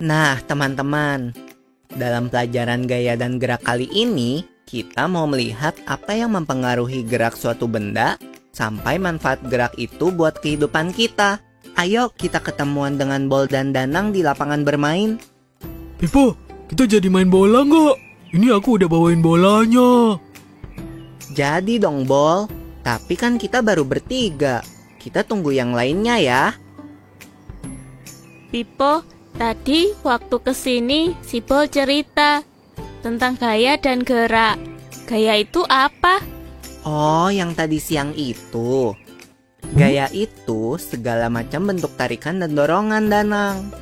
Nah, teman-teman, dalam pelajaran gaya dan gerak kali ini, kita mau melihat apa yang mempengaruhi gerak suatu benda sampai manfaat gerak itu buat kehidupan kita. Ayo kita ketemuan dengan Bol dan Danang di lapangan bermain. Pipo, kita jadi main bola nggak? Ini aku udah bawain bolanya. Jadi dong, Bol. Tapi kan kita baru bertiga. Kita tunggu yang lainnya ya. Pipo, tadi waktu kesini si Bol cerita tentang gaya dan gerak. Gaya itu apa? Oh, yang tadi siang itu. Gaya itu segala macam bentuk tarikan dan dorongan, Danang.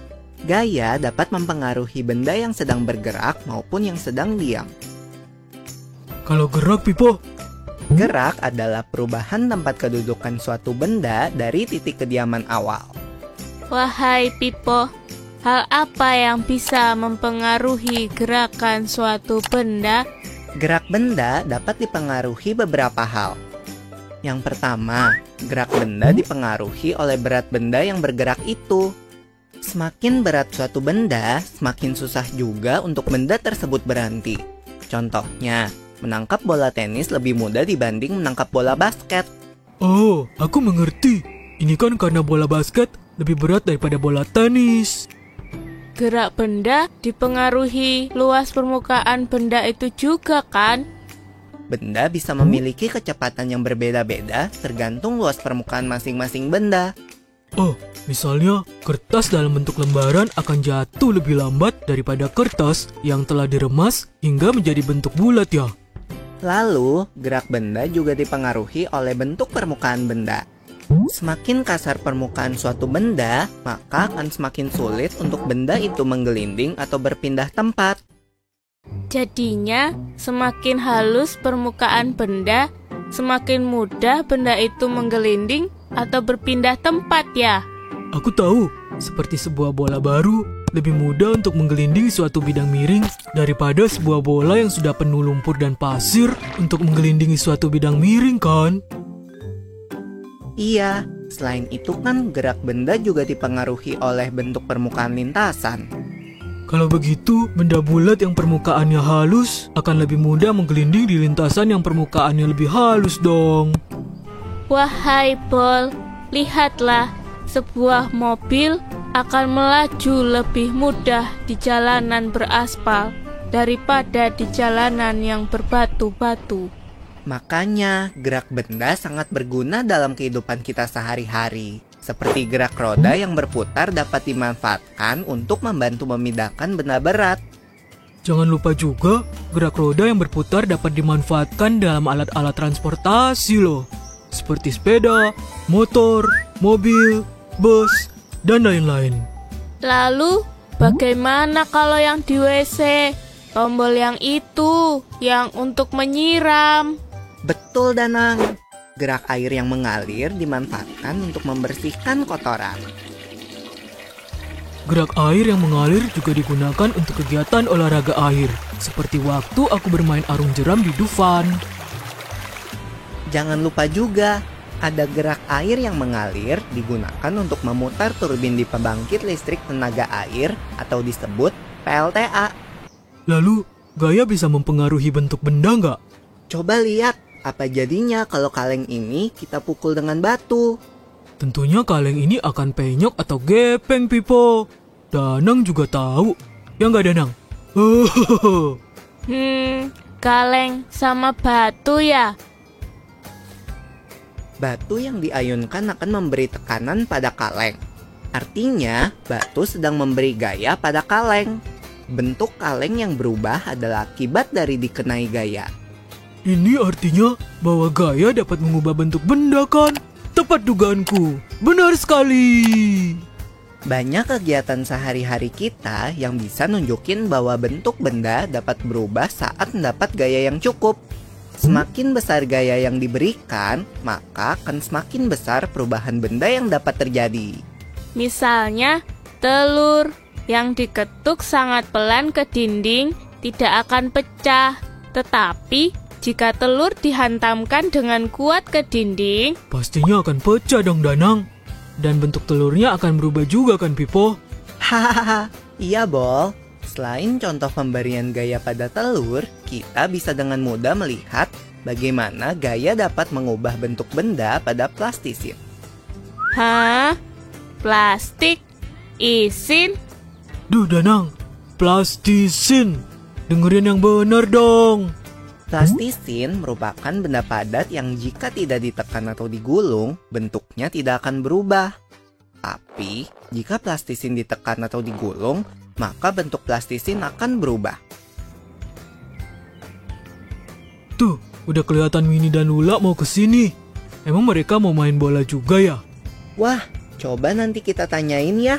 Gaya dapat mempengaruhi benda yang sedang bergerak maupun yang sedang diam. Kalau gerak, Pipo? Gerak adalah perubahan tempat kedudukan suatu benda dari titik kediaman awal. Wahai Pipo, hal apa yang bisa mempengaruhi gerakan suatu benda? Gerak benda dapat dipengaruhi beberapa hal. Yang pertama, gerak benda dipengaruhi oleh berat benda yang bergerak itu. Semakin berat suatu benda, semakin susah juga untuk benda tersebut berhenti. Contohnya, menangkap bola tenis lebih mudah dibanding menangkap bola basket. Oh, aku mengerti. Ini kan karena bola basket lebih berat daripada bola tenis. Gerak benda dipengaruhi luas permukaan benda itu juga kan? Benda bisa memiliki kecepatan yang berbeda-beda tergantung luas permukaan masing-masing benda. Oh, misalnya kertas dalam bentuk lembaran akan jatuh lebih lambat daripada kertas yang telah diremas hingga menjadi bentuk bulat ya. Lalu, gerak benda juga dipengaruhi oleh bentuk permukaan benda. Semakin kasar permukaan suatu benda, maka akan semakin sulit untuk benda itu menggelinding atau berpindah tempat. Jadinya, semakin halus permukaan benda, semakin mudah benda itu menggelinding atau berpindah tempat ya. Aku tahu, seperti sebuah bola baru, lebih mudah untuk menggelinding suatu bidang miring daripada sebuah bola yang sudah penuh lumpur dan pasir untuk menggelindingi suatu bidang miring kan? Iya, selain itu kan gerak benda juga dipengaruhi oleh bentuk permukaan lintasan. Kalau begitu, benda bulat yang permukaannya halus akan lebih mudah menggelinding di lintasan yang permukaannya lebih halus dong. Wahai Bol, lihatlah, sebuah mobil akan melaju lebih mudah di jalanan beraspal daripada di jalanan yang berbatu-batu. Makanya, gerak benda sangat berguna dalam kehidupan kita sehari-hari. Seperti gerak roda yang berputar dapat dimanfaatkan untuk membantu memindahkan benda berat. Jangan lupa juga, gerak roda yang berputar dapat dimanfaatkan dalam alat-alat transportasi loh. Seperti sepeda, motor, mobil, bus, dan lain-lain. Lalu, bagaimana kalau yang di WC? Tombol yang itu, yang untuk menyiram. Betul, Danang. Gerak air yang mengalir dimanfaatkan untuk membersihkan kotoran. Gerak air yang mengalir juga digunakan untuk kegiatan olahraga air, seperti waktu aku bermain arung jeram di Dufan. Jangan lupa juga, ada gerak air yang mengalir digunakan untuk memutar turbin di pembangkit listrik tenaga air atau disebut PLTA. Lalu, gaya bisa mempengaruhi bentuk benda nggak? Coba lihat, apa jadinya kalau kaleng ini kita pukul dengan batu? Tentunya kaleng ini akan penyok atau gepeng, Pipo. Danang juga tahu. Ya nggak, Danang? Kaleng sama batu ya? Batu yang diayunkan akan memberi tekanan pada kaleng. Artinya, batu sedang memberi gaya pada kaleng. Bentuk kaleng yang berubah adalah akibat dari dikenai gaya. Ini artinya bahwa gaya dapat mengubah bentuk benda kan? Tepat dugaanku. Benar sekali. Banyak kegiatan sehari-hari kita yang bisa nunjukin bahwa bentuk benda dapat berubah saat mendapat gaya yang cukup. Semakin besar gaya yang diberikan, maka akan semakin besar perubahan benda yang dapat terjadi. Misalnya, telur yang diketuk sangat pelan ke dinding tidak akan pecah. Tetapi, jika telur dihantamkan dengan kuat ke dinding, pastinya akan pecah dong, Danang. Dan bentuk telurnya akan berubah juga kan, Pipo? Hahaha, Iya, Bol. Selain contoh pemberian gaya pada telur, kita bisa dengan mudah melihat bagaimana gaya dapat mengubah bentuk benda pada plastisin. Hah? Plastik? Isin? Duh, Danang, plastisin. Dengerin yang benar dong. Plastisin merupakan benda padat yang jika tidak ditekan atau digulung, bentuknya tidak akan berubah. Tapi, jika plastisin ditekan atau digulung, maka bentuk plastisin akan berubah. Tuh, udah kelihatan Winnie dan Lula mau kesini. Emang mereka mau main bola juga ya? Wah, coba nanti kita tanyain ya.